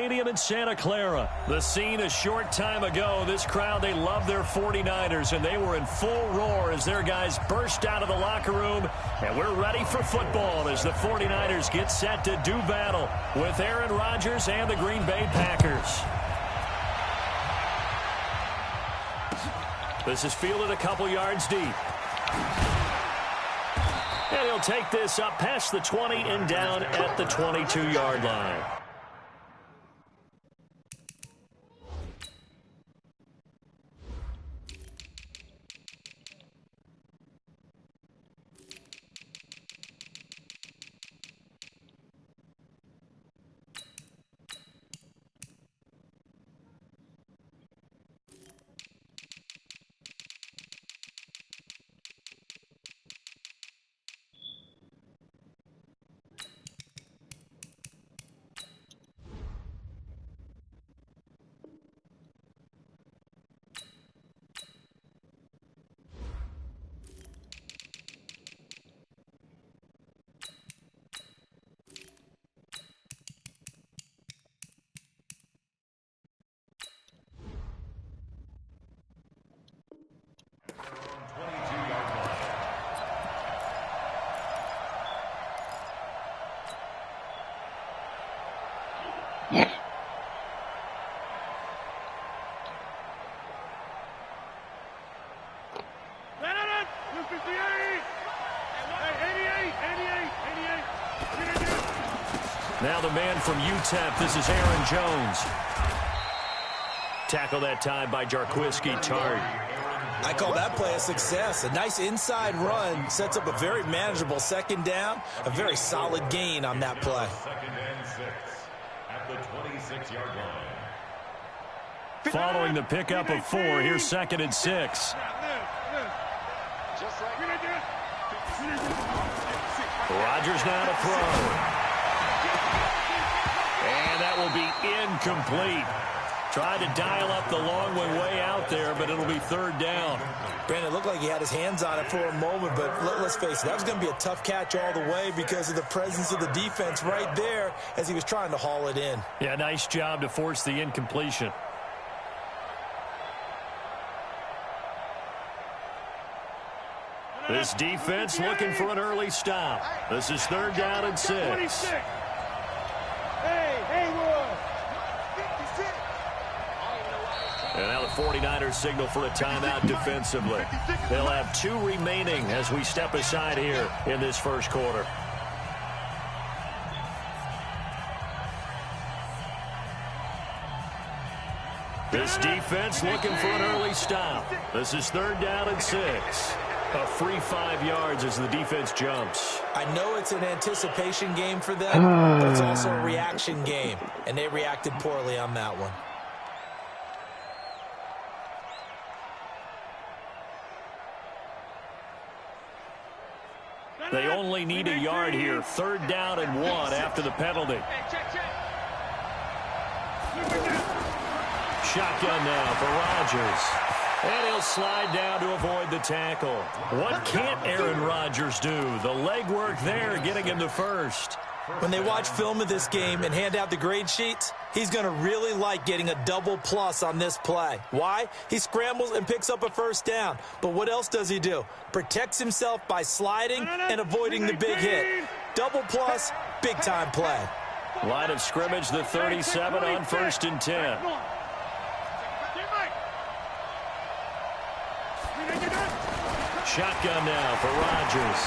Stadium in Santa Clara. The scene a short time ago. This crowd, they love their 49ers, and they were in full roar as their guys burst out of the locker room. And we're ready for football as the 49ers get set to do battle with Aaron Rodgers and the Green Bay Packers. This is fielded a couple yards deep. And he'll take this up past the 20 and down at the 22-yard line. Now the man from UTEP, this is Aaron Jones. Tackle that time by Jarquiski Tart. I call that play a success. A nice inside run sets up a very manageable second down. A very solid gain on that play. Second and 6 at the 26-yard line. Following the pickup of 4, here's second and 6. Rodgers now to throw. And that will be incomplete. Tried to dial up the long way out there, but it'll be third down. Brandon, it looked like he had his hands on it for a moment, but let's face it, that was going to be a tough catch all the way because of the presence of the defense right there as he was trying to haul it in. Yeah, nice job to force the incompletion. This defense looking for an early stop. This is third down and 6. And now the 49ers signal for a timeout defensively. They'll have 2 remaining as we step aside here in this first quarter. This defense looking for an early stop. This is third down and 6. A free 5 yards as the defense jumps. I know it's an anticipation game for them, but it's also a reaction game, and they reacted poorly on that one. They only need a yard here. Third down and 1 after the penalty. Shotgun now for Rodgers. And he'll slide down to avoid the tackle. What can't Aaron Rodgers do? The legwork there getting him to first. When they watch film of this game and hand out the grade sheets, he's going to really like getting a double plus on this play. Why? He scrambles and picks up a first down. But what else does he do? Protects himself by sliding and avoiding the big hit. Double plus, big-time play. Line of scrimmage, the 37 on 1st and 10. Shotgun now for Rodgers.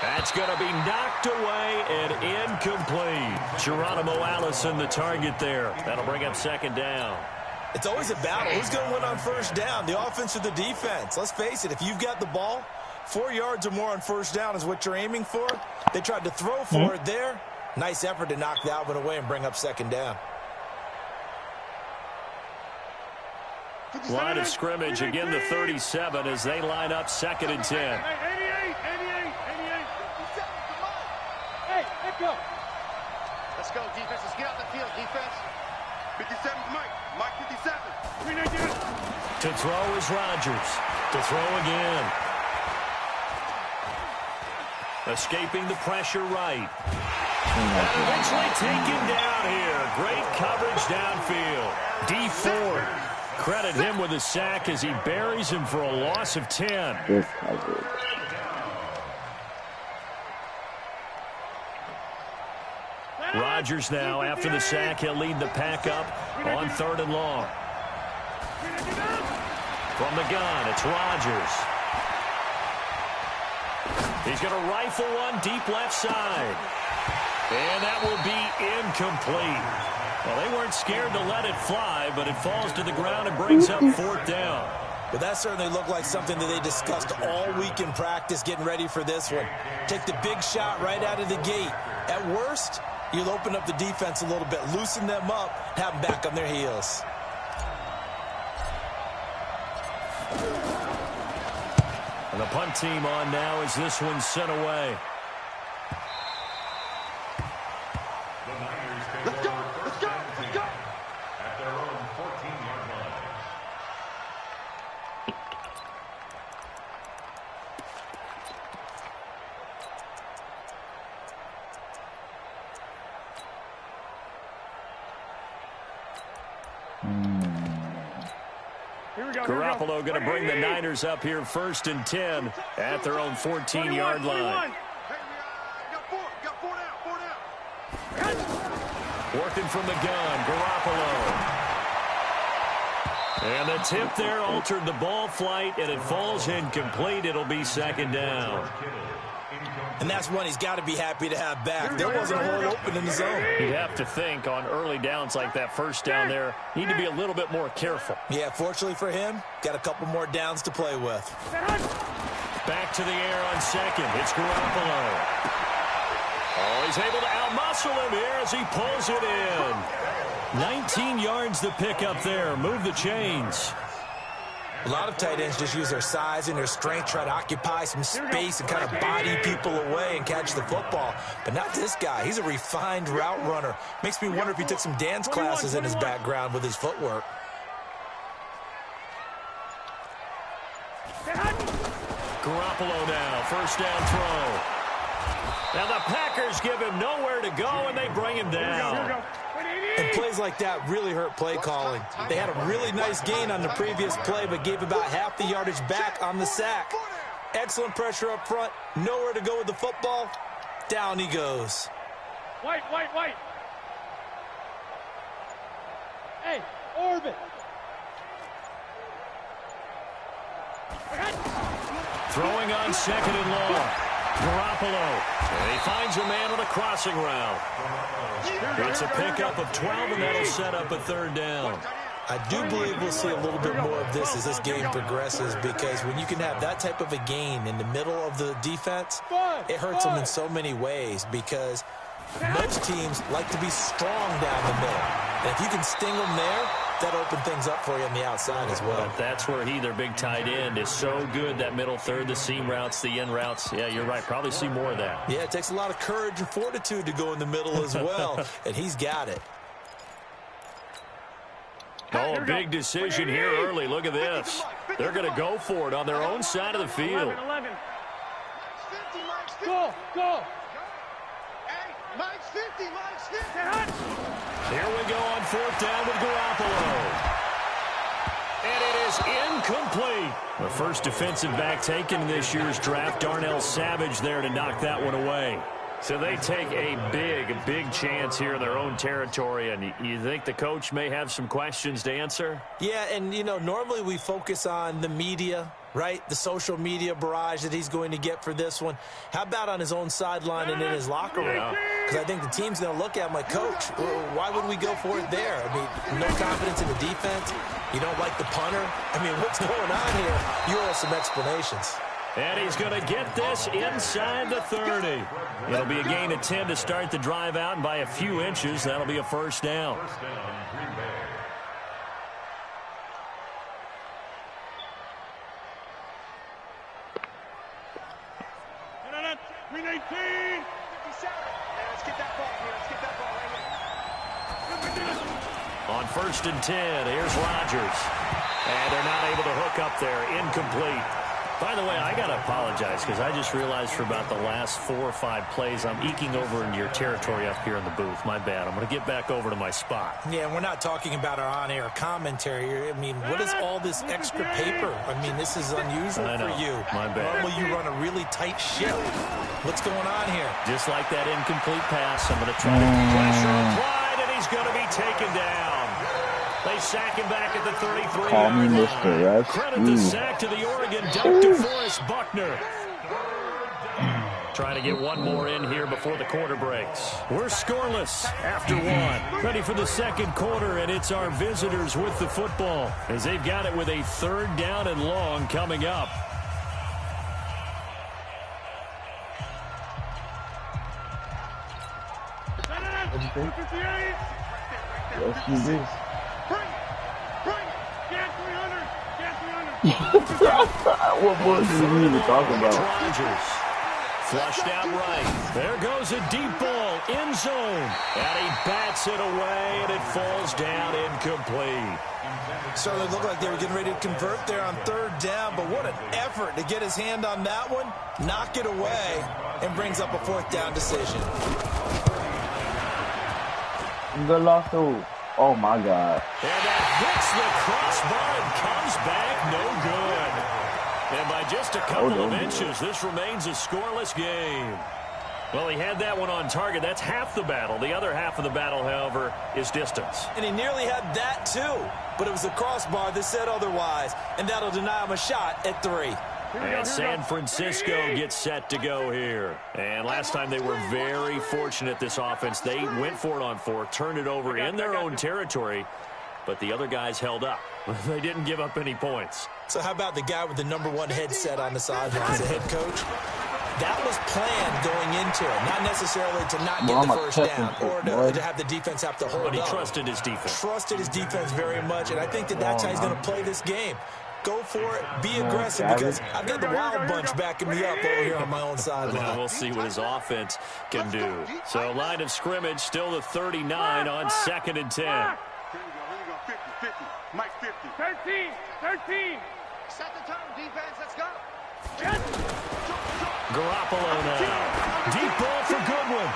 That's going to be knocked away and incomplete. Geronimo Allison, the target there. That'll bring up second down. It's always a battle. Who's going to win on first down, the offense or the defense? Let's face it, if you've got the ball, 4 yards or more on first down is what you're aiming for. They tried to throw for it there. Nice effort to knock that one away and bring up second down. Line of scrimmage, again the 37 as they line up second and 10. Let's go, defense. Let's get out the field, defense. 57 Mike. Mike 57. To throw is Rodgers. To throw again. Escaping the pressure right. And eventually taken down here. credit him with a sack as he buries him for a loss of 10. This coverage. Rodgers now, after the sack, he'll lead the pack up on 3rd and long. From the gun, it's Rodgers. He's going to rifle one deep left side. And that will be incomplete. Well, they weren't scared to let it fly, but it falls to the ground and brings up 4th down. But that certainly looked like something that they discussed all week in practice getting ready for this one. Take the big shot right out of the gate. At worst, you'll open up the defense a little bit, loosen them up, have them back on their heels. And the punt team on now as this one's sent away. Let's go, let's go, let's go. At their own 14-yard line. Garoppolo going to bring the Niners up here 1st and 10 at their own 14-yard line. Got four down. Working from the gun, Garoppolo. And the tip there altered the ball flight, and it falls incomplete. It'll be 2nd down. And that's one he's got to be happy to have back. There wasn't a hole open in the zone. You'd have to think on early downs like that 1st down there, need to be a little bit more careful. Yeah, fortunately for him, got a couple more downs to play with. Back to the air on 2nd. It's Garoppolo. Oh, he's able to outmuscle him here as he pulls it in. 19 yards to pick up there. Move the chains. A lot of tight ends just use their size and their strength, try to occupy some space and kind of body people away and catch the football. But not this guy. He's a refined route runner. Makes me wonder if he took some dance classes in his background with his footwork. Garoppolo now, 1st down throw. Now the Packers give him nowhere to go, and they bring him down. And plays like that really hurt play calling. They had a really nice gain on the previous play, but gave about half the yardage back on the sack. Excellent pressure up front. Nowhere to go with the football. Down he goes. White. Hey, orbit. Throwing on 2nd and long. Garoppolo. And he finds a man on a crossing route. It's a pickup of 12, and that'll set up a 3rd down. I do believe we'll see a little bit more of this as this game progresses, because when you can have that type of a gain in the middle of the defense, it hurts them in so many ways, because most teams like to be strong down the middle. And if you can sting them there, that opens things up for you on the outside as well. But that's where their big tight end, is so good, that middle third, the seam routes, the in routes. Yeah, you're right. Probably see more of that. Yeah, it takes a lot of courage and fortitude to go in the middle as well, and he's got it. Oh, a big decision here early. Look at this. They're going to go for it on their own side of the field. 11. Go. Hey, Mike's 50. Here we go on 4th down with Garoppolo. And it is incomplete. The first defensive back taken in this year's draft, Darnell Savage, there to knock that one away. So they take a big chance here in their own territory, and you think the coach may have some questions to answer? Yeah, and, normally we focus on the media, right? The social media barrage that he's going to get for this one. How about on his own sideline and in his locker room? Because I think the team's going to look at him like, Coach, why would we go for it there? I mean, no confidence in the defense. You don't like the punter. I mean, what's going on here? You owe us some explanations. And he's going to get this inside the 30. It'll be a gain of 10 to start the drive out, and by a few inches, that'll be a 1st down. Green Bay. Green 18. 57. Let's get that ball right here. On 1st and 10, here's Rodgers. And they're not able to hook up there. Incomplete. By the way, I got to apologize because I just realized for about the last 4 or 5 plays, I'm eking over into your territory up here in the booth. My bad. I'm going to get back over to my spot. Yeah, we're not talking about our on-air commentary. I mean, what is all this extra paper? I mean, this is unusual for you. My bad. Normally you run a really tight ship. What's going on here? Just like that incomplete pass, I'm going to try to pressure applied, and he's going to be taken down. They sack him back at the 33-yard line. Credit the sack to the Oregon Duck, DeForest Buckner. Trying to get one more in here before the quarter breaks. We're scoreless after one. Ready for the second quarter, and it's our visitors with the football as they've got it with a 3rd down and long coming up. What do you think? Yes, you do. What more do you need to talk about? Rodgers. Flushed out right. There goes a deep ball. End zone. And he bats it away, and it falls down incomplete. Certainly looked like they were getting ready to convert there on 3rd down, but what an effort to get his hand on that one, knock it away, and brings up a 4th down decision. Good lasso. Oh, my God. And that hits the crossbar and comes back no good. And by just a couple of inches, this remains a scoreless game. Well, he had that one on target. That's half the battle. The other half of the battle, however, is distance. And he nearly had that, too. But it was the crossbar that said otherwise, and that'll deny him a shot at 3. And San Francisco gets set to go here. And last time they were very fortunate, this offense. They went for it on 4, turned it over in their own territory, but the other guys held up. They didn't give up any points. So how about the guy with the #1 headset on the sidelines, the head coach? That was planned going into it, not necessarily to not get the first down or to have the defense have to hold up. But he trusted his defense. Trusted his defense very much, and I think that's how he's going to play this game. Go for it. Be aggressive because I've got the Wild Bunch backing me up over here on my own sideline. We'll see what his offense can do. So line of scrimmage, still the 39 on 2nd and 10. Here we go. 50, 50. Mike 50. 13. Set the tone, defense. Let's go. Garoppolo now. Deep ball for Goodwin.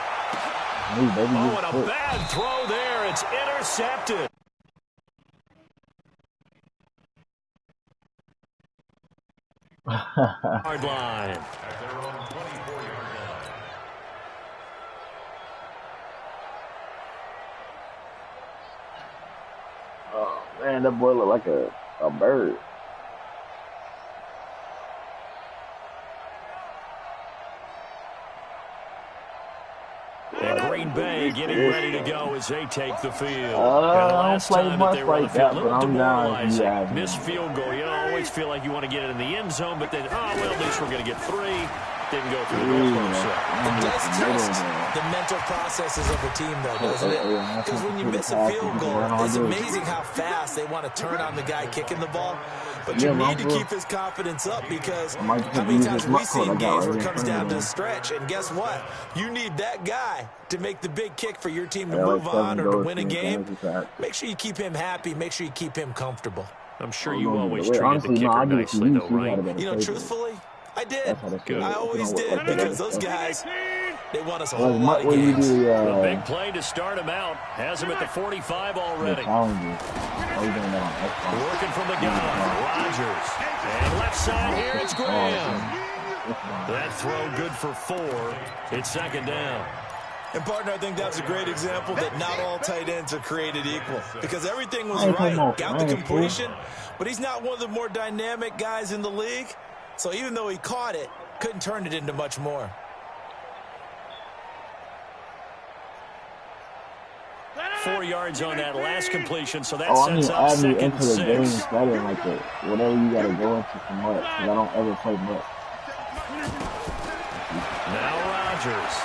Oh, and a bad throw there. It's intercepted. Hard line. At their own 24-yard line. Oh, man, that boy look like a bird. And Green Bay getting ready to go as they take the field. And the I don't play time much they were on like the field, that, a but little I'm down if you demoralizing. ask me. Missed field goal. You always feel like you want to get it in the end zone, but then, well, at least we're going to get 3. Didn't go through the goalpost. It does test the mental processes of a team, though, doesn't it? Because when you miss a field goal, it's amazing how fast they want to turn on the guy kicking the ball. But you need to keep his confidence up because how many times have we seen games where it comes down to a stretch? And guess what? You need that guy to make the big kick for your team to move on or to win a game. Make sure you keep him happy. Make sure you keep him comfortable. I'm sure you always treated the kicker nicely, though, right? You know, truthfully, I did. I always did because those guys, they want us a whole lot of games. A big play to start him out. Has him at the 45 already. Working from the gun, Rodgers. And left side here, it's Graham. That throw good for 4. It's 2nd down. And, partner, I think that's a great example that not all tight ends are created equal because everything was right. Got the completion, but he's not one of the more dynamic guys in the league. So even though he caught it, couldn't turn it into much more. Four yards on that last completion, so that sets up 2nd and 6. Better like that. Whatever you got to go into for much, because I don't ever play much. Now Rodgers.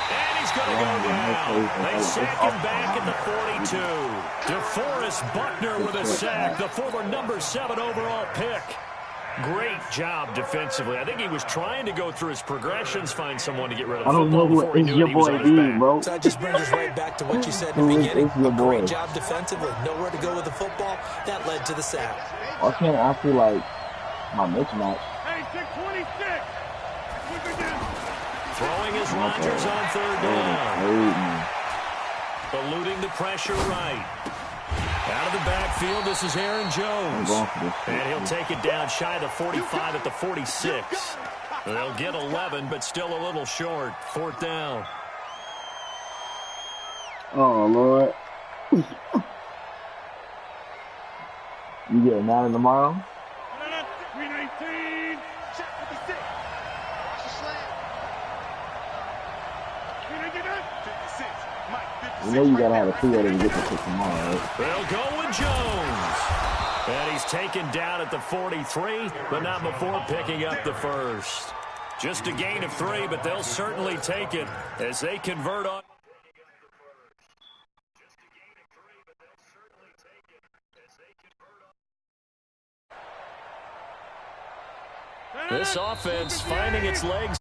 And he's going to go down. They sack him back at the 42. DeForest Buckner with a sack, the former #7 overall pick. Great job defensively. I think he was trying to go through his progressions, find someone to get rid of the football before he knew it. He was on his back. Bro. So that just brings us right back to what you said in the beginning. A great job defensively. Nowhere to go with the football. That led to the sack. I feel like My mismatch. Hey, 626. Throwing is Rodgers on third down. Eluding the pressure right. Out of the backfield, this is Aaron Jones. And he'll take it down shy of the 45 at the 46. They'll get 11, but still a little short. Fourth down. Oh, Lord. You getting Madden tomorrow? 319. You know you gotta have a pre-order to get this shit tomorrow, right? They'll go with Jones. And he's taken down at the 43, but not before picking up the first. Just a gain of 3, but they'll certainly take it as they convert on. This offense finding its legs.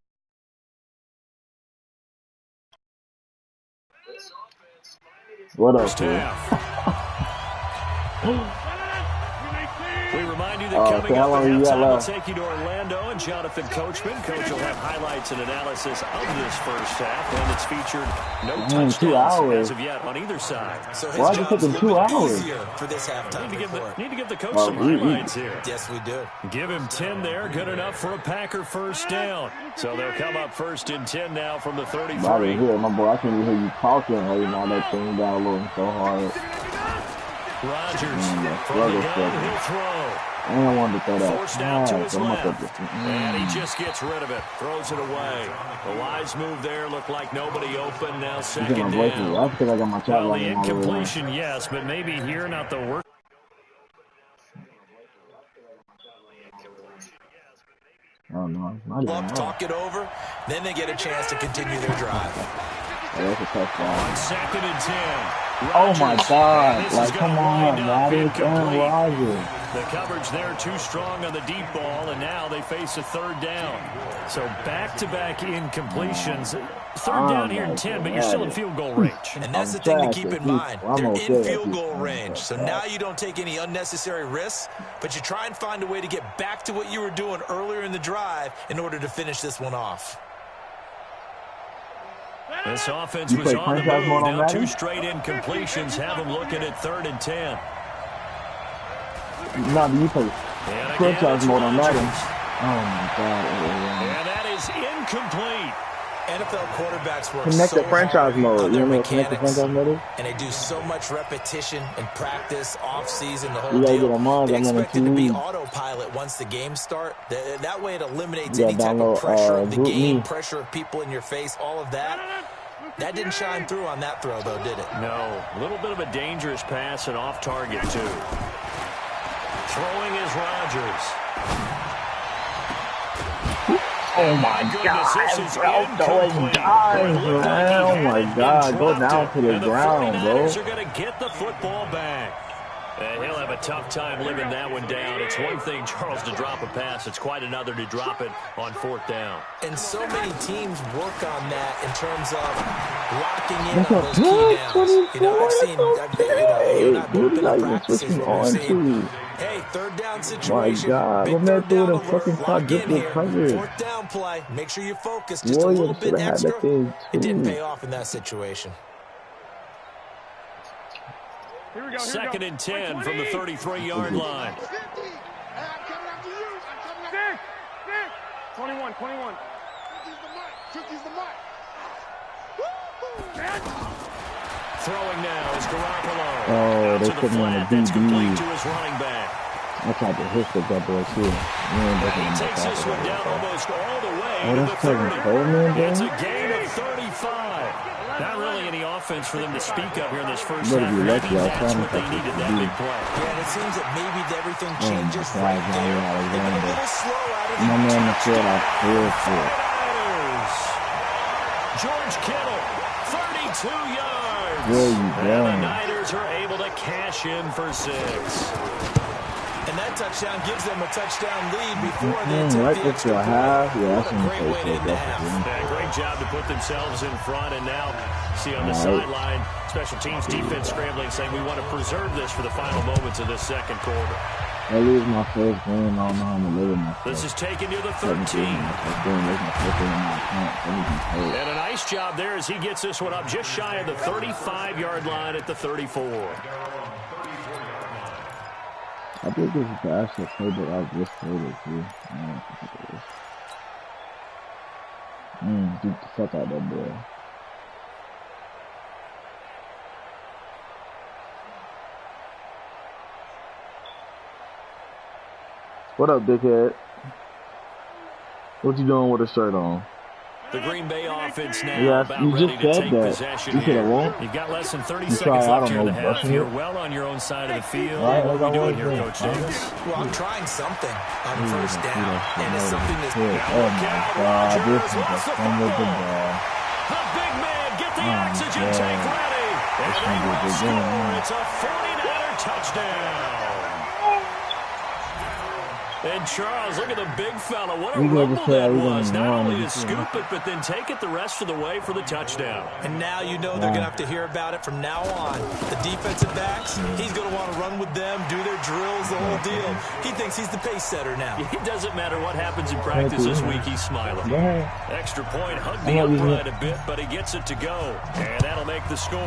What up, First half. We remind you that coming how up long at you got halftime, we'll left? take you to Orlando and Jonathan Coachman. Coach will have highlights and analysis of this first half, and it's featured no touchdowns as of yet on either side. So Why is it taking 2 hours? For this halftime Need to give the coach some highlights here. Yes, we do. Give him 10 there, good enough for a Packer first down. So they'll come up first and 10 now from the 33. Right here, my boy, I can't even hear you talking right now. That thing downloading so hard. Rodgers from the gun, he'll throw. I don't want to throw that. Forced out to his left. And he just gets rid of it. Throws it away. A wise move there. Looked like nobody open. Now second down. I think I got my chat Well, the line incompletion, yes, but maybe here not the worst. Oh, no. Talk it over, then they get a chance to continue their drive. That's a touchdown. On second and 10. Oh, my God. This Like, is come gonna on, wind up Madden. incomplete. Rodgers. The coverage there too strong on the deep ball, and now they face a third down. So back-to-back incompletions. Third down here in 10, but you're still in field goal range. And that's the thing to keep in mind. They're in field goal range. So now you don't take any unnecessary risks, but you try and find a way to get back to what you were doing earlier in the drive in order to finish this one off. This offense was on the move. Now 2 straight incompletions have them looking at third and 10. No, you play franchise mode on Madden. Oh, my God. And that is incomplete. NFL quarterbacks work Connect the franchise mode. You know what connect the franchise mode is? And they do so much repetition and practice, off-season, the whole You gotta deal. get a mod. They I'm gonna expect it to be autopilot once the games start. That way it eliminates any type download, of pressure of the game, Me. pressure of people in your face, all of that. That didn't shine through on that throw, though, did it? No. A little bit of a dangerous pass and off target, too. Throwing is Rodgers. Oh, my God, bro. Throwing dimes, man. Oh, my God. Go down to the ground, bro. The 49ers are going to get the football back. And he'll have a tough time living that one down. It's one thing, Charles, to drop a pass. It's quite another to drop it on fourth down. And so many teams work on that in terms of locking in on those key downs. You know, I've seen, you're not grouping the practices where we're seeing, hey, third down situation. My God, big what man third threw down the alert, fucking lock in quadruple here. coverage? Fourth down play. Make sure you focus just Williams a little bit should have had extra. that thing, It didn't too. pay off in that situation. Second and 10 from the 33-yard line. 21. Throwing now is Garoppolo. Oh, they to the put me on the flat. That's complete DB. to his running back. I tried to hit that boy, too. He takes this one down almost all the way Oh, to that's the 30. Kevin Coleman, bro? It's a gain of 35. Not really any offense for them to speak of here in this first Better half. be lucky. Maybe I was that's trying what to they needed, that big play. Yeah, and it seems that maybe everything changes God, right there. Alexander. They went a little slow out of My the man, the field, I feel for it. George Kittle, 32 yards. Where you And the going? Niners are able to cash in for 6. And that touchdown gives them a touchdown lead before they Right took the extra before point. half. Yeah, What that's a when great way to end the half. Yeah, great job to put themselves in front, and now see on the Right. sideline, special teams defense scrambling, saying we want to preserve this for the final moments of this second quarter. I lose my first game. I don't know how I'm gonna live with myself. This is taken near the 13. And a nice job there as he gets this one up just shy of the 35-yard line at the 34. I think this is the actual play that I just played it too. Beat the fuck out that boy. What up, dickhead? What you doing with a shirt on? The Green Bay offense now about you ready just to said take that. possession You said it here. won't? You've got less than 30 You seconds try, left here in the half. brushing You're it? well on your own side of the field. Right, What are we doing here, always Coach do. Davis? Well, I'm trying something on first down, and it's something that's... Oh my God, this is the fun with the ball. The big man, get the Oh, oxygen God. tank ready. And This they one will did score. good. It's a 49er touchdown. And Charles, look at the big fella. What a We rumble gonna say that we're gonna was. Not run only to this one. scoop it, but then take it the rest of the way for the touchdown. And now you know they're going to have to hear about it from now on. The defensive backs, he's going to want to run with them, do their drills, the whole deal. He thinks he's the pace setter now. It doesn't matter what happens in practice this week, he's smiling. Yeah. Extra point, hug the upright a bit, but he gets it to go. And that'll make the score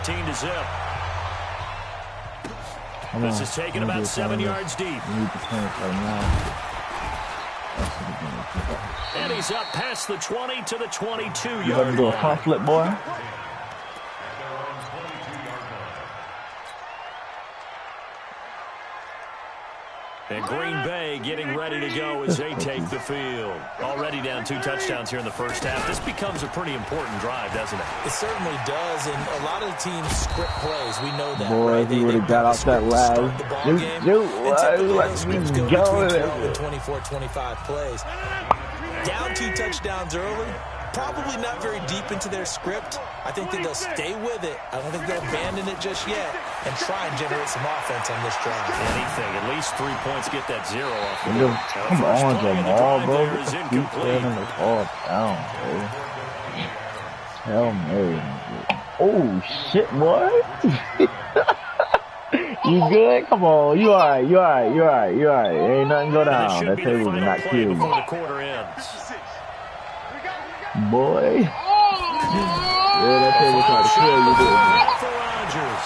14-0. This is taken about 7 yards deep. We need to turn it right now. And he's up past the 20 to the 22-yard You about to do a line. front flip, boy? And Green Bay getting ready to go as they take the field. Already down 2 touchdowns here in the first half. This becomes a pretty important drive, doesn't it? It certainly does, and a lot of the teams script plays. We know that, Boy, right? he would have got out that last. Let me go. 12 and 24, 25 plays. Down 2 touchdowns early. Probably not very deep into their script. I think that they'll stay with it. I don't think they'll abandon it just yet and try and generate some offense on this drive. Anything. At least 3 points get that 0 off the board. Come on, Jamal, bro. There is Keep incomplete. setting the ball down, bro. Hell no. Oh, shit, boy. You good? Come on. You all right. You all right. You all right. You all right. Ain't nothing go down. That table will not kill before you. the quarter ends. Boy. Yeah, that table tried to kill you, didn't it? For Rodgers.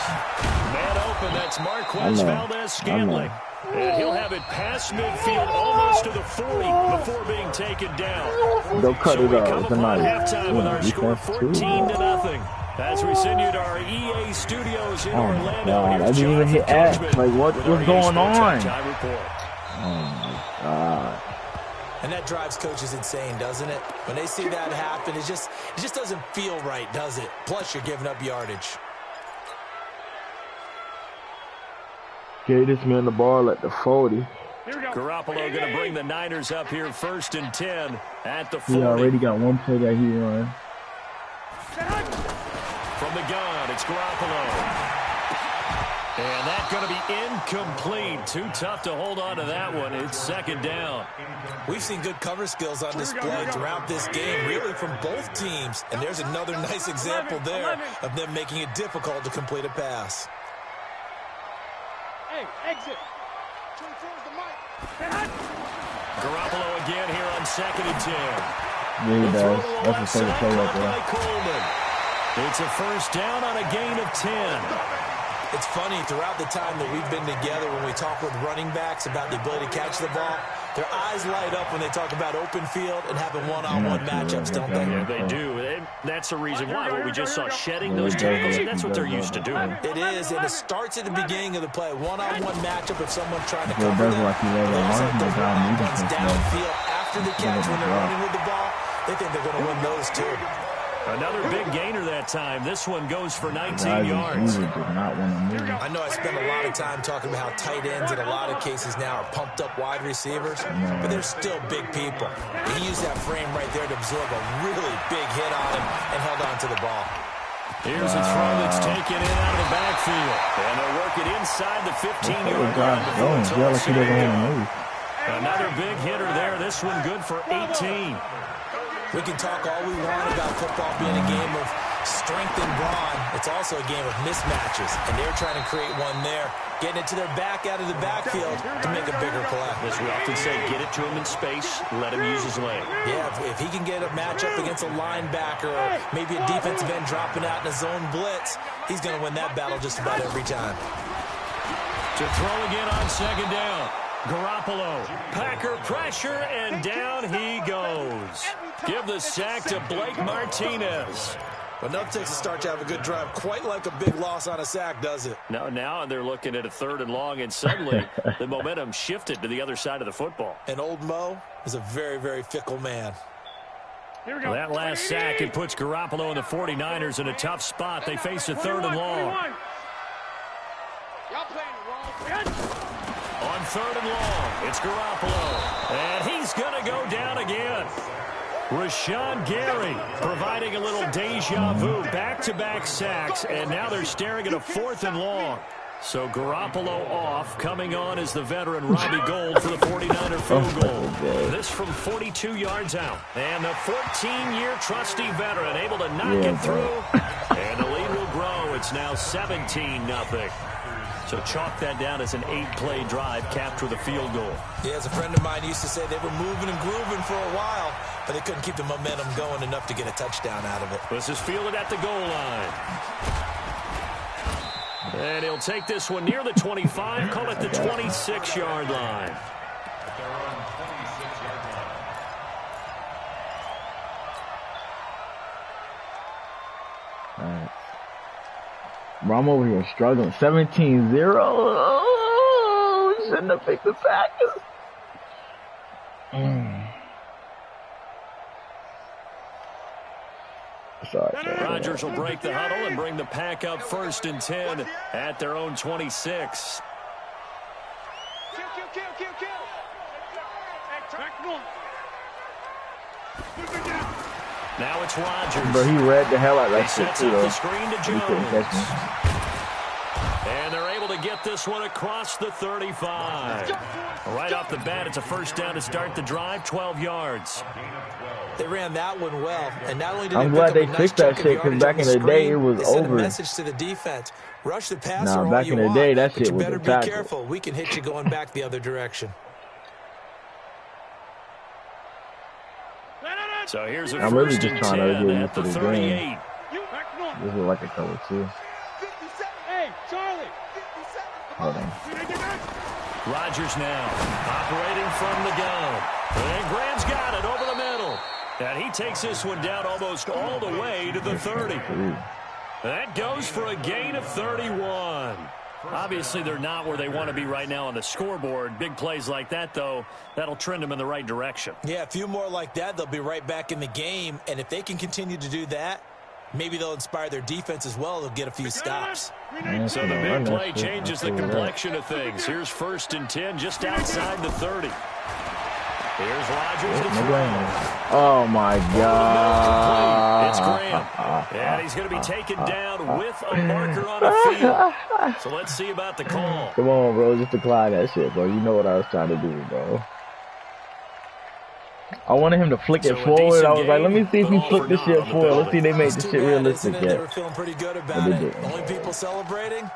Man open, that's Marquez Valdez-Scantling. And he'll have it past midfield almost to the 40 before being taken down. Don't cut So it we off come tonight. upon halftime with our score Defense too. 14-0. As we send you to our EA studios in Oh my Orlando, God, I here's didn't even hit Jonathan X. Like, Coachman what's with our going EA Sports on? Halftime report. Oh my God. And that drives coaches insane, doesn't it? When they see that happen, it just doesn't feel right, does it? Plus, you're giving up yardage. Gave this man the ball at the 40. Garoppolo going to bring the Niners up here 1st and 10 at the 40. He already got one play that he run. From the gun, it's Garoppolo. And that's going to be incomplete. Too tough to hold on to that one. It's 2nd down. We've seen good cover skills on display throughout this game, really from both teams. And there's another nice example there of them making it difficult to complete a pass. Hey, exit. Garoppolo again here on 2nd and 10. Yeah, he does. That's the second play right there. Coleman. It's a 1st down on a gain of 10. It's funny, throughout the time that we've been together, when we talk with running backs about the ability to catch the ball, their eyes light up when they talk about open field and having one-on-one matchups, don't they? Yeah, they do. And that's the reason why. What we just saw, shedding those tackles, and that's what they're used to doing. It is, and it starts at the beginning of the play. One-on-one matchup if someone's trying to Yeah, cover it does them. like he let it Also, run. those Down, one-on-ones moving downfield after the catch when they're running with the ball, they think they're going to win those too. Another big gainer that time. This one goes for 19 yards. Did not want to move. I know I spend a lot of time talking about how tight ends in a lot of cases now are pumped up wide receivers, but they're still big people. And he used that frame right there to absorb a really big hit on him and held on to the ball. Here's a throw that's taken in out of the backfield. And they'll work it inside the 15-yard line before it's all said and done. Another big hitter there. This one good for 18. We can talk all we want about football being a game of Strength and brawn. It's also a game of mismatches, and they're trying to create one there, getting it to their back out of the backfield to make a bigger play. As we often say, get it to him in space, let him use his leg. Yeah, if he can get a matchup against a linebacker or maybe a defensive end dropping out in a zone blitz, he's going to win that battle just about every time. To throw again on second down. Garoppolo, Packer pressure, and down he goes. Give the sack to Blake Martinez. Well, enough takes to start to have a good drive. Quite like a big loss on a sack, does it? No, now they're looking at a 3rd and long, and suddenly the momentum shifted to the other side of the football. And old Mo is a very, very fickle man. Here we go. That last sack, it puts Garoppolo and the 49ers in a tough spot. They face a 3rd and long. Y'all playing the wrong pitch. On 3rd and long, it's Garoppolo, and he's going to go down again. Rashawn Gary providing a little deja vu, back-to-back sacks, and now they're staring at a 4th and long. So Garoppolo off, coming on is the veteran Robbie Gould for the 49er field goal. This from 42 yards out. And the 14-year trusty veteran able to knock it through, and the lead will grow. It's now 17-0. So chalk that down as an 8-play drive capped with a field goal. Yeah, as a friend of mine used to say, they were moving and grooving for a while, but they couldn't keep the momentum going enough to get a touchdown out of it. This is fielded at the goal line. And he'll take this one near the 25, call it the 26-yard line. They're on 26-yard line. All right. Bro, I'm over here struggling. 17-0. Oh, shouldn't have picked the Packers. Sorry. Rodgers will break the huddle and bring the pack up 1st and 10 at their own 26. Kill. Now it's Rodgers. Bro, he read the hell out of that shit, Sets too, up though. the screen to He couldn't catch Jones. me. And they're able to get this one across the 35. Right off the bat, it's a 1st down to start the drive, 12 yards. They ran that one well, and not only did I'm they glad pick they up a fixed nice that chunk of shit, 'cause yardage back on in the the day, screen, it was they sent over. a message to the defense. Rush the passer Nah, all back you in the want, day, that but shit you was better a be tackle. careful. We can hit you going back the other direction. So here's a I'm really 1st just and trying to 10 get at used the to the 38. game. This is like a color, too. 57. Hey, Charlie. 57. Hold on. Rodgers now operating from the gun. And Graham's got it over the middle. And he takes this one down almost all the way to the 30. That goes for a gain of 31. Obviously, they're not where they want to be right now on the scoreboard. Big plays like that, though, that'll trend them in the right direction. Yeah, a few more like that, they'll be right back in the game. And if they can continue to do that, maybe they'll inspire their defense as well. They'll get a few stops. So the big play changes the complexion of things. Here's 1st and 10 just outside the 30. Here's Rodgers to throw. Oh, my God. It's Graham. And he's going to be taken down with a marker on the field. So let's see about the call. Come on, bro. Just decline that shit, bro. You know what I was trying to do, bro. I wanted him to flick it forward. I was like, let me see if he flicked this shit forward. Let's see if they made the shit realistic They yet. were feeling pretty good about it. Only people celebrating,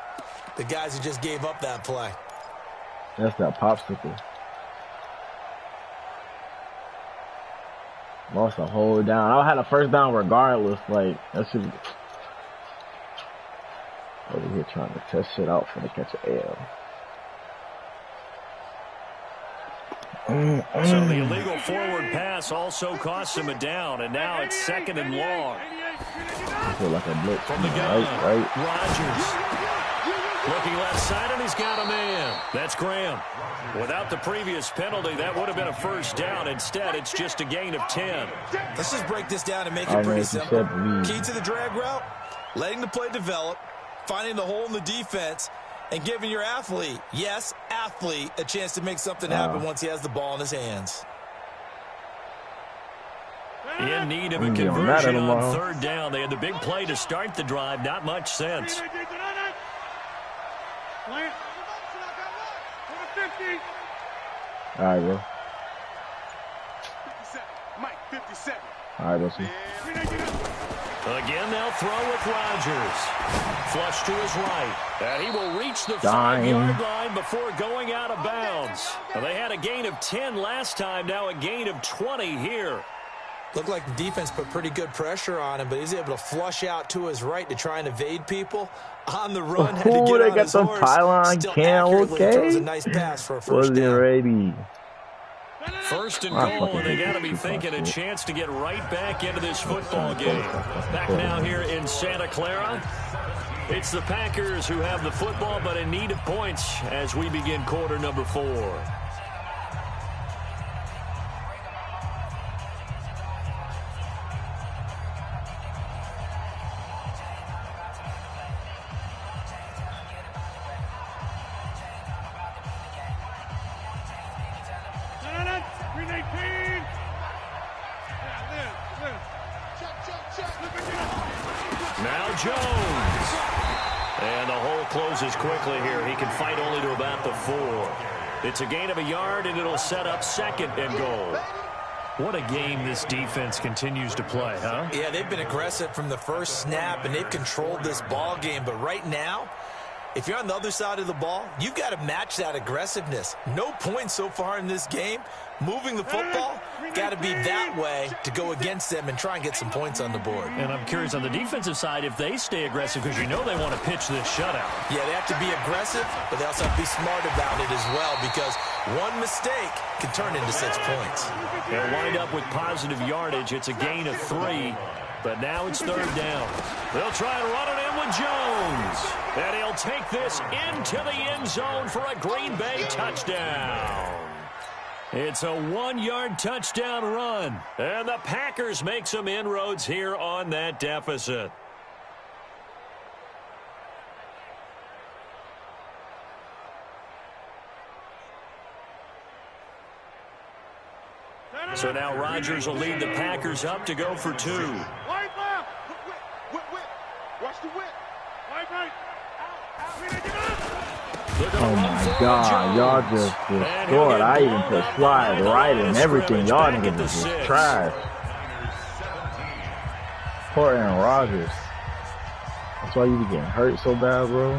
the guys who just gave up that play. That's that popsicle. Lost a whole down. I had a 1st down regardless. Like, that should be over here trying to test shit out for the catch an L. So the illegal forward pass also costs him a down, and now it's 2nd and long. I feel like a blitz. From the gun, Right. Rodgers. Looking left side, and he's got a man. That's Graham. Without the previous penalty, that would have been a 1st down. Instead, it's just a gain of 10. Let's just break this down and make it pretty simple. Key to the drag route, letting the play develop, finding the hole in the defense, and giving your athlete, yes, athlete, a chance to make something happen once he has the ball in his hands. In need of a conversion on 3rd down. They had the big play to start the drive. Not much sense. All right, bro. 57. Mike, 57. All right, let's see. Again, they'll throw with Rodgers. Flush to his right. And he will reach the Dying. 5-yard line before going out of bounds. Well, they had a gain of 10 last time, now a gain of 20 here. Looked like the defense put pretty good pressure on him, but he's able to flush out to his right to try and evade people. On the run, had to get they on got his some horse. pylon Still cam, accurately throws a okay. nice pass for a first Wasn't down. ready. First and goal, and they got to be thinking a chance to get right back into this football game. Back now here in Santa Clara. It's the Packers who have the football, but in need of points as we begin quarter number 4. Now Jones. And the hole closes quickly here. He can fight only to about the 4. It's a gain of a yard, and it'll set up second and goal. What a game this defense continues to play, huh? Yeah, they've been aggressive from the first snap, and they've controlled this ball game. But right now, if you're on the other side of the ball, you've got to match that aggressiveness. No points so far in this game. Moving the football, got to be that way to go against them and try and get some points on the board. And I'm curious on the defensive side if they stay aggressive, because you know they want to pitch this shutout. Yeah, they have to be aggressive, but they also have to be smart about it as well, because one mistake can turn into 6 points. They'll wind up with positive yardage. It's a gain of 3, but now it's third down. They'll try and run it in with Jones. And he'll take this into the end zone for a Green Bay touchdown. It's a 1-yard touchdown run. And the Packers make some inroads here on that deficit. So now Rodgers will lead the Packers up to go for 2. Wide left. Whip. Watch the whip. Wide right. Oh my God, y'all just destroyed. I even put slide right and everything. Y'all niggas is just trash. Poor Aaron Rodgers. That's why you be getting hurt so bad, bro.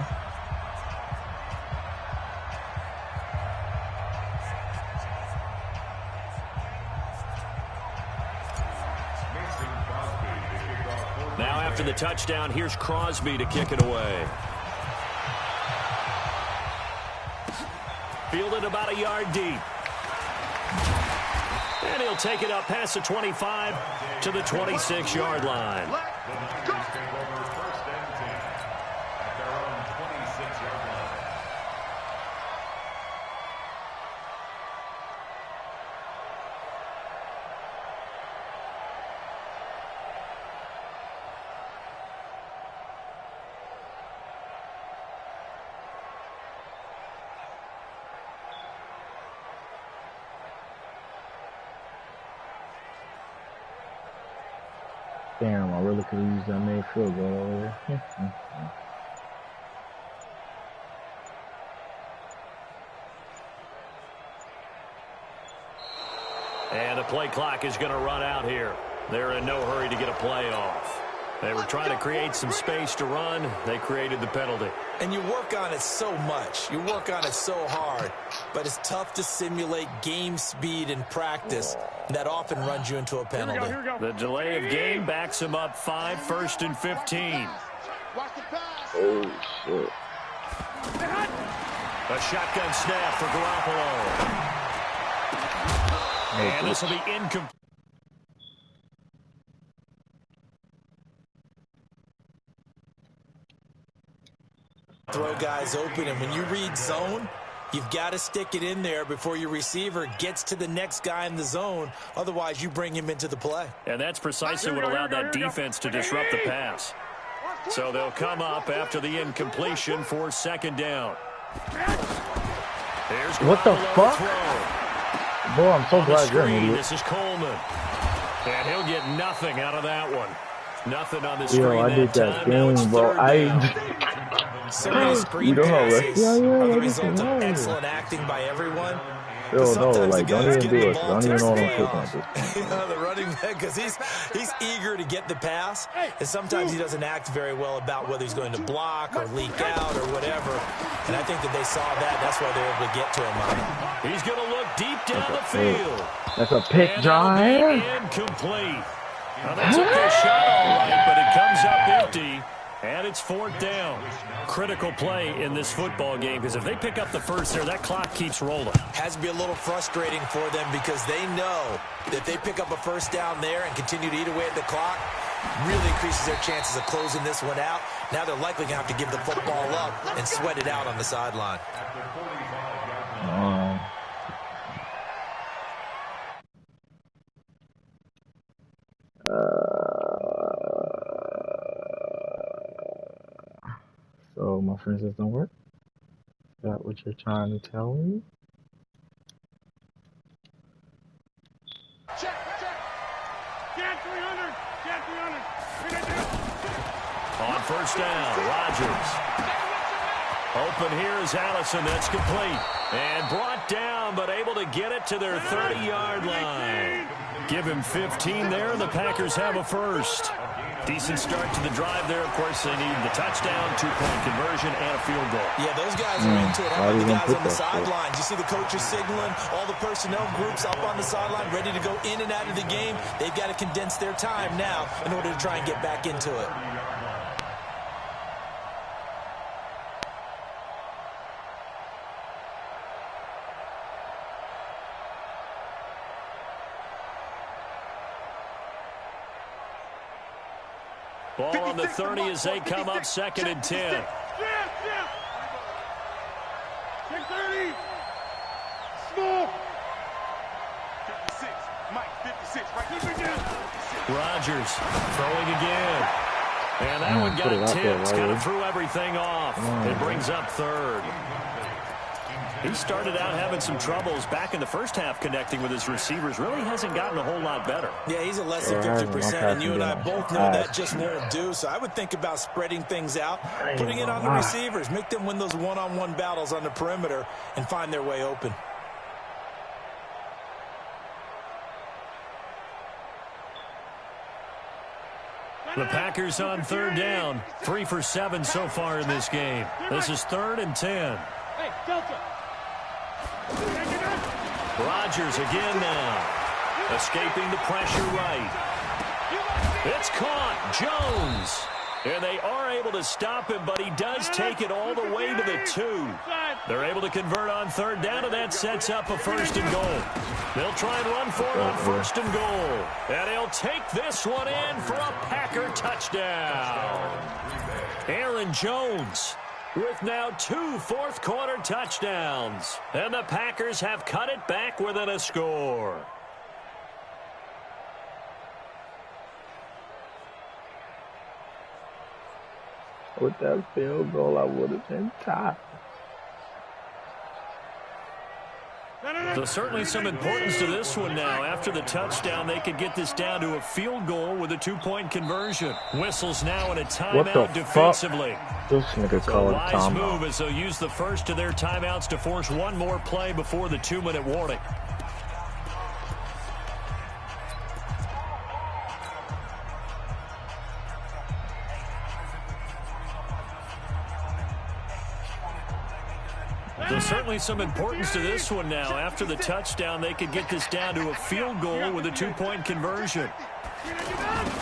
Now after the touchdown, here's Crosby to kick it away. Fielded about a yard deep. And he'll take it up past the 25 to the 26-yard line. Damn, I really could have used that made field goal over there. And the play clock is going to run out here. They're in no hurry to get a play off. They were trying to create some space to run. They created the penalty. And you work on it so much. You work on it so hard. But it's tough to simulate game speed in practice. That often runs you into a penalty. Here we go. The delay of game backs him up 5, 1st and 15. Oh, shit. A shotgun snap for Garoppolo. And this will be incomplete. Throw guys open, and when you read zone, you've got to stick it in there before your receiver gets to the next guy in the zone. Otherwise, you bring him into the play. And that's precisely what allowed that defense to disrupt the pass. So they'll come up after the incompletion for second down. Here's What the fuck? Boy, I'm so glad you're an idiot. This is Coleman. And he'll get nothing out of that one. Nothing on the screen. Yo, I did that thing, bro. So many screen passes are the result of excellent acting by everyone. Still, no, Sometimes like, the don't guys even getting do the it. ball Don't even takes know the what I'm play cooking off. at this point. You know, the running back, because he's eager to get the pass, and sometimes he doesn't act very well about whether he's going to block or leak out or whatever. And I think that they saw that. That's why they're able to get to him on it. He's going to look deep down the field. That's a pick, John. Incomplete. Now, they took their shot all right, but it comes up empty. And it's 4th down. Critical play in this football game, because if they pick up the first there, that clock keeps rolling. Has to be a little frustrating for them because they know that if they pick up a first down there and continue to eat away at the clock, really increases their chances of closing this one out. Now they're likely going to have to give the football up and sweat it out on the sideline. So my friends doesn't work? Is that what you're trying to tell me? Check. Get 300. Get 300. On first down, Rodgers. Open here is Allison. That's complete. And brought down, but able to get it to their 30-yard line. Give him 15 there, and the Packers have a first. Decent start to the drive there. Of course, they need the touchdown, 2-point conversion, and a field goal. Yeah, those guys are into it. How about the guys on the sidelines? You see the coaches signaling, all the personnel groups up on the sideline, ready to go in and out of the game. They've got to condense their time now in order to try and get back into it. Ball on the 30 as they come up 2nd and 10. 630. Small. 56. Mike, 56. Right. Rodgers throwing again. And that one got tipped. Kind of threw everything off. It brings up 3rd. He started out having some troubles back in the first half connecting with his receivers. Really hasn't gotten a whole lot better. Yeah, he's at less than 50%, and you and I both know that just won't do. So I would think about spreading things out, putting it on the receivers, make them win those one-on-one battles on the perimeter and find their way open. The Packers on 3rd down. 3 for 7 so far in this game. This is 3rd and 10. Hey, Delta. Rodgers again now. Escaping the pressure right. It's caught. Jones. And they are able to stop him, but he does take it all the way to the 2. They're able to convert on 3rd down, and that sets up a 1st and goal. They'll try and run for it on 1st and goal. And he'll take this one in for a Packer touchdown. Aaron Jones with now 2 fourth-quarter touchdowns. And the Packers have cut it back within a score. With that field goal, I would have been top. There's certainly some importance to this one now. After the touchdown, they could get this down to a field goal with a 2-point conversion. Whistles now in a timeout defensively. This nigga called a wise move as they'll use the first of their timeouts to force one more play before the 2-minute warning. There's certainly some importance to this one now. After the touchdown, they could get this down to a field goal with a 2-point conversion.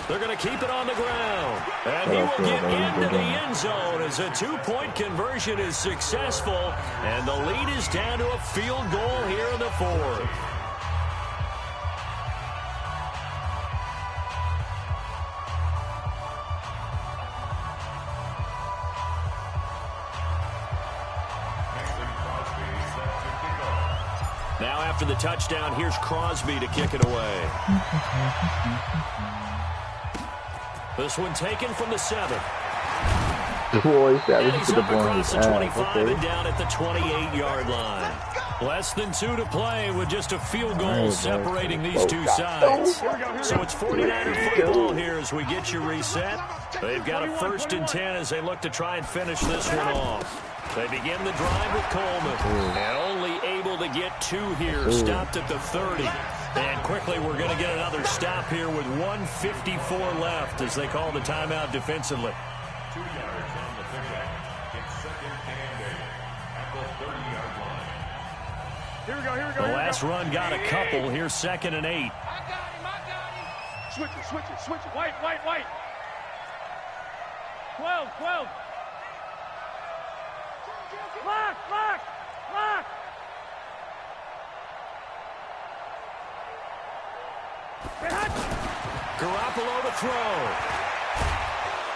They're going to keep it on the ground. And he will get into the end zone as a 2-point conversion is successful. And the lead is down to a field goal here in the 4th. Now after the touchdown, here's Crosby to kick it away. This one taken from the 7. And he's up across the 25 and down at the 28-yard line. Less than 2 to play with just a field goal separating these two sides. So it's 49er football here as we get you reset. They've got a 1st and 10 as they look to try and finish this one off. They begin the drive with Coleman. And only able to get 2 here. Stopped at the 30. And quickly we're going to get another stop here with 1:54 left as they call the timeout defensively. 2 yards on the pickup. It's second and 8 at the 30-yard line. Here we go, here we go. The last run got a couple. Here's second and 8. I got him. Switch it. White. 12. Lock. Garoppolo to throw.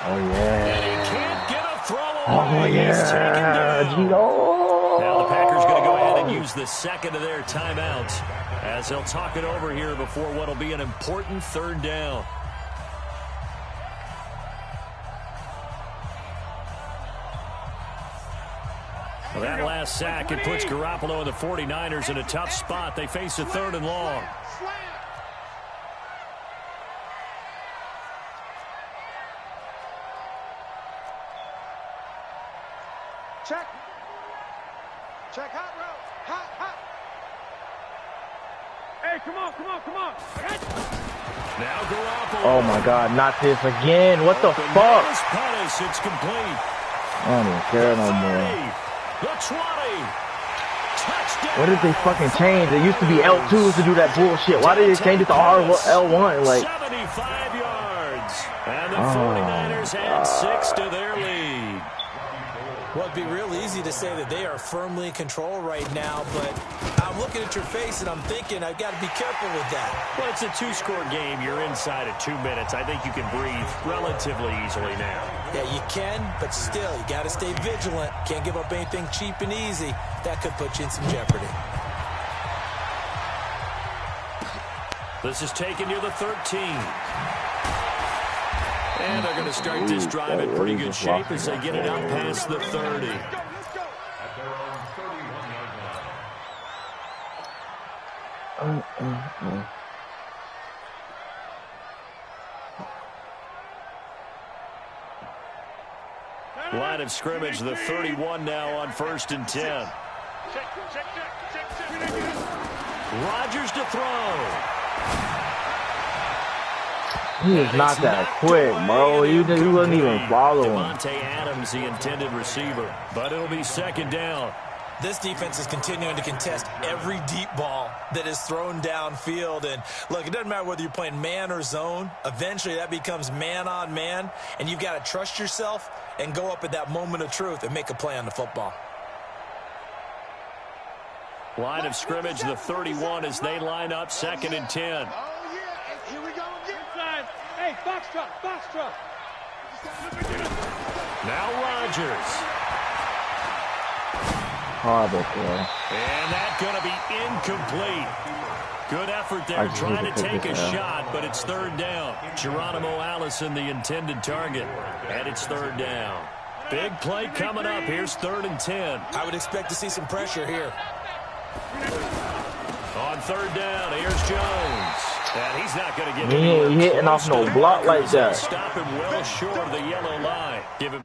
Oh, yeah. And he can't get a throw away. Oh, He's taken yeah. down. Gino. Now the Packers going to go ahead and use the second of their timeouts as they'll talk it over here before what will be an important third down. Well, that last sack, it puts Garoppolo and the 49ers in a tough spot. They face a 3rd and long. Check hot route. Hot. Hey, come on. Now Garoppolo. Oh, my God. Not this again. What the fuck? Pettis, it's complete. I don't care no more. The 20. Touchdown. What did they fucking change? It used to be L2 to do that bullshit. Why did they change it to L1? Like 75 yards. And the 49ers add 6 to their lead. Well, it'd be real easy to say that they are firmly in control right now, but I'm looking at your face and I'm thinking I've got to be careful with that. Well, it's a 2-score game. You're inside at 2 minutes. I think you can breathe relatively easily now. Yeah, you can, but still, you got to stay vigilant. Can't give up anything cheap and easy. That could put you in some jeopardy. This is taken near the 13. And they're going to start this drive in pretty good shape as they get it out past the 30. At their own 31-yard line. Line of scrimmage, the 31 now on 1st and 10. Check. Rodgers to throw. he is not that quick, bro. He wasn't even following. Devontae Adams, the intended receiver. But it'll be 2nd down. This defense is continuing to contest every deep ball that is thrown downfield. And, look, it doesn't matter whether you're playing man or zone. Eventually, that becomes man-on-man, and you've got to trust yourself and go up at that moment of truth and make a play on the football. Line of scrimmage, the 31 as they line up 2nd and 10. Oh, yeah. Here we go again. Inside. Hey, box truck. Now Rodgers. Horrible throw. And that's going to be incomplete. Good effort there trying to take a shot, but it's 3rd down. Geronimo Allison, the intended target, and it's 3rd down. Big play coming up. Here's 3rd and 10. I would expect to see some pressure here. On 3rd down, here's Jones. And he's not going to get He ain't hitting off no block like that. Stop him well short of the yellow line. Give him